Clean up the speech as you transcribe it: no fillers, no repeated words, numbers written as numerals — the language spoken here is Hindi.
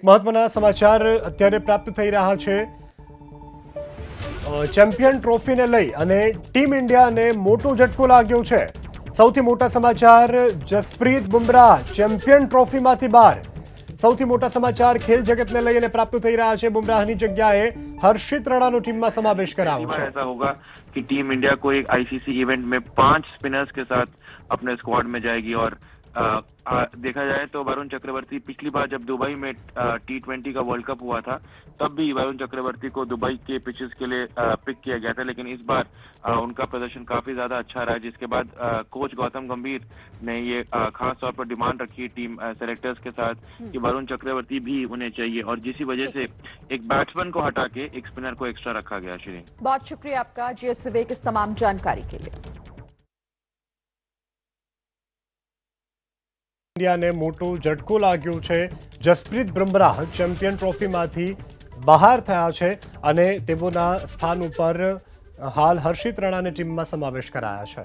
મહત્વના સમાચાર અત્યારે પ્રાપ્ત થઈ રહ્યા છે ચેમ્પિયન ટ્રોફીને લઈ અને ટીમ ઇન્ડિયાને મોટો ઝટકો લાગ્યો છે। સૌથી મોટા સમાચાર જસપ્રીત બુમરાહ ચેમ્પિયન ટ્રોફીમાંથી બહાર। સૌથી મોટા સમાચાર ખેલ જગતને લઈ અને પ્રાપ્ત થઈ રહ્યા છે। બુમરાહની જગ્યાએ હર્ષિત રાણાનો ટીમમાં સમાવેશ કરાયો છે। ऐसा होगा कि टीम इंडिया को एक आईसीसी इवेंट में 5 स्पिनर्स के साथ अपने स्क्वाड में जाएगी और देखा जाए तो वरुण चक्रवर्ती पिछली बार जब दुबई में T20 का वर्ल्ड कप हुआ था तब भी वरुण चक्रवर्ती को दुबई के पिचेस के लिए पिक किया गया था, लेकिन इस बार उनका प्रदर्शन काफी ज्यादा अच्छा रहा, जिसके बाद कोच गौतम गंभीर ने ये खास तौर पर डिमांड रखी टीम सेलेक्टर्स के साथ कि वरुण चक्रवर्ती भी उन्हें चाहिए और जिसी वजह से एक बैट्समैन को हटा के एक स्पिनर को एक्स्ट्रा रखा गया। श्री बहुत शुक्रिया आपका जीएस विवेक इस तमाम जानकारी के लिए। ઇન્ડિયાને મોટો ઝટકો લાગ્યો છે। જસપ્રીત બુમરાહ ચેમ્પિયન ટ્રોફીમાંથી બહાર થયા છે અને તેઓના સ્થાન ઉપર હાલ હર્ષિત રાણાને ટીમમાં સમાવેશ કરાયા છે।